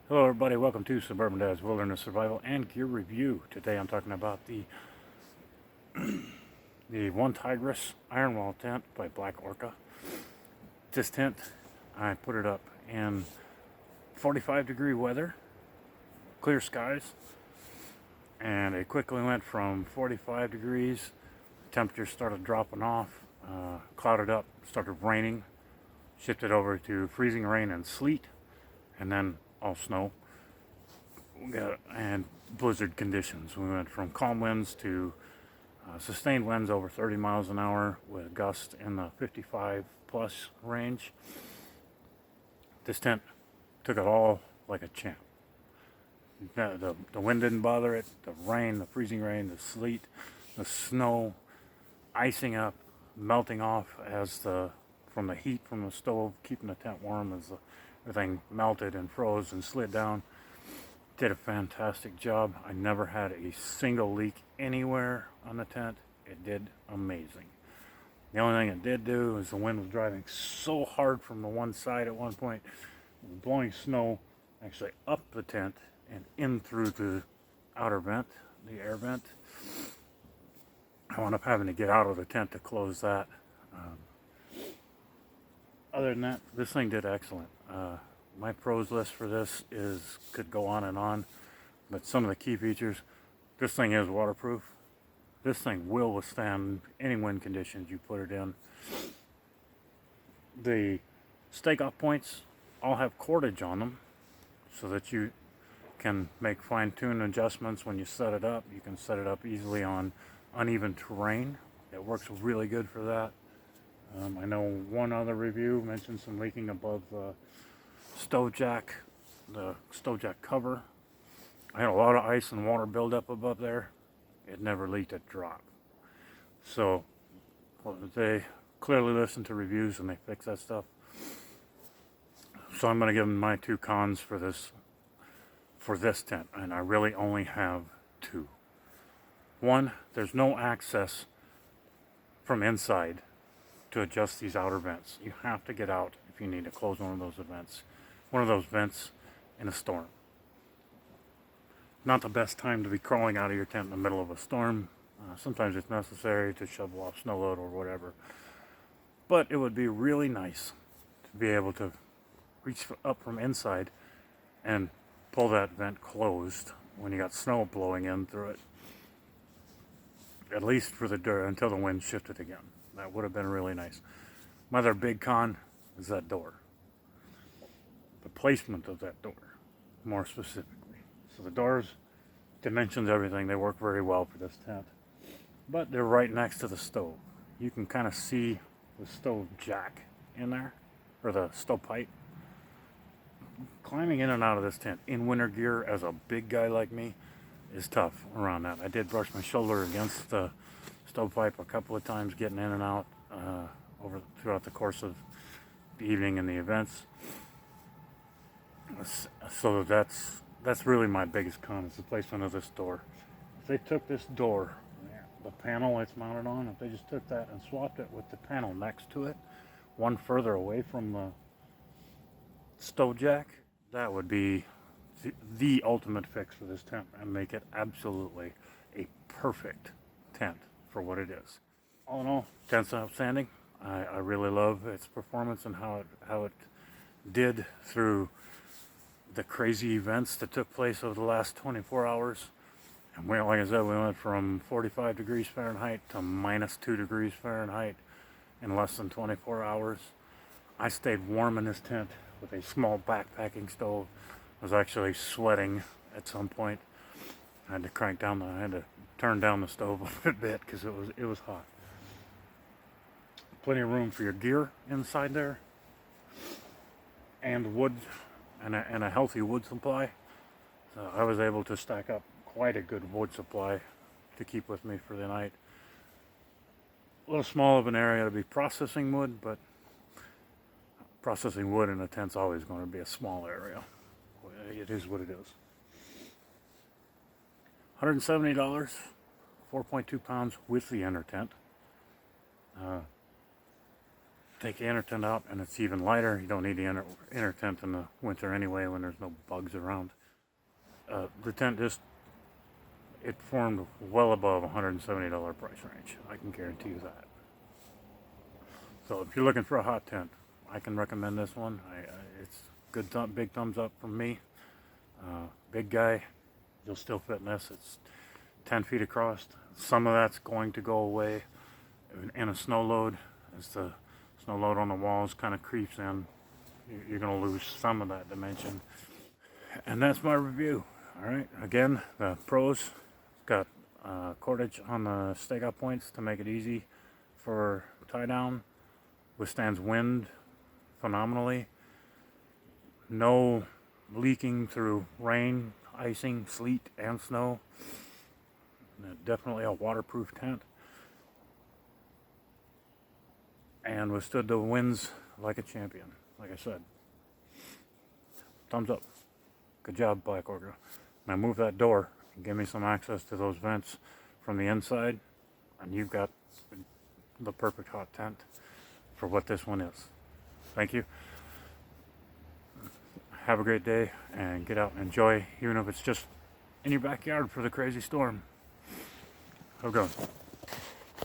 Hello everybody, welcome to Suburban Dad's Wilderness Survival and Gear Review. Today I'm talking about the OneTigris IronWall tent by Black Orca. This tent, I put it up in 45-degree weather, clear skies, and it quickly went from 45 degrees, temperature started dropping off, clouded up, started raining, shifted over to freezing rain and sleet, and then all snow and blizzard conditions. We went from calm winds to sustained winds over 30 miles an hour with gusts in the 55 plus range. This tent took it all like a champ. The wind didn't bother it, the rain, the freezing rain, the sleet, the snow, icing up, melting off from the heat from the stove, keeping the tent warm as everything melted and froze and slid down. Did a fantastic job. I never had a single leak anywhere on the tent. It did amazing. The only thing it did do is the wind was driving so hard from the one side at one point, blowing snow actually up the tent and in through the outer vent, the air vent. I wound up having to get out of the tent to close that. Other than that, this thing did excellent. My pros list for this could go on, but some of the key features, this thing is waterproof. This thing will withstand any wind conditions you put it in. The stake-off points all have cordage on them so that you can make fine-tuned adjustments when you set it up. You can set it up easily on uneven terrain. It works really good for that. I know one other review mentioned some leaking above the stove jack cover. I had a lot of ice and water buildup above there. It never leaked a drop. So they clearly listened to reviews and they fixed that stuff. So I'm going to give them my two cons for this tent, and I really only have two. One, there's no access from inside to adjust these outer vents. You have to get out if you need to close one of those vents in a storm. Not the best time to be crawling out of your tent in the middle of a storm. Sometimes it's necessary to shovel off snow load or whatever. But it would be really nice to be able to reach up from inside and pull that vent closed when you got snow blowing in through it. At least for until the wind shifted again. That would have been really nice. My other big con is that door. The placement of that door, more specifically. So the doors, dimensions, everything, they work very well for this tent. But they're right next to the stove. You can kind of see the stove jack in there, or the stove pipe. Climbing in and out of this tent in winter gear as a big guy like me is tough around that. I did brush my shoulder against the stovepipe a couple of times getting in and out throughout the course of the evening and the events. So that's really my biggest con, is the placement of this door. If they took this door, the panel it's mounted on, if they just took that and swapped it with the panel next to it, one further away from the stove jack, that would be the ultimate fix for this tent and make it absolutely a perfect tent for what it is. All in all, tent's outstanding. I really love its performance and how it did through the crazy events that took place over the last 24 hours. And like I said, we went from 45 degrees Fahrenheit to -2 degrees Fahrenheit in less than 24 hours. I stayed warm in this tent with a small backpacking stove. I was actually sweating at some point. I had to turn down the stove a bit because it was hot. Plenty of room for your gear inside there, and wood, and a healthy wood supply. So I was able to stack up quite a good wood supply to keep with me for the night. A little small of an area to be processing wood, but processing wood in a tent's always going to be a small area. It is what it is. $170, 4.2 pounds with the inner tent. take the inner tent out and it's even lighter. You don't need the inner tent in the winter anyway when there's no bugs around. The tent just, it formed well above $170 price range. I can guarantee you that. So if you're looking for a hot tent, I can recommend this one. It's good, big thumbs up from me. Big guy, you'll still fit in this. It's 10 feet across. Some of that's going to go away in a snow load. As the snow load on the walls kind of creeps in, you're going to lose some of that dimension. And that's my review. All right, again, the pros, got cordage on the stakeout points to make it easy for tie down. Withstands wind phenomenally. No leaking through rain, icing, sleet, and snow. Definitely a waterproof tent. And withstood the winds like a champion, like I said. Thumbs up. Good job, Black Orca. Now move that door and give me some access to those vents from the inside, and you've got the perfect hot tent for what this one is. Thank you. Have a great day and get out and enjoy, even if it's just in your backyard for the crazy storm. Have a good one.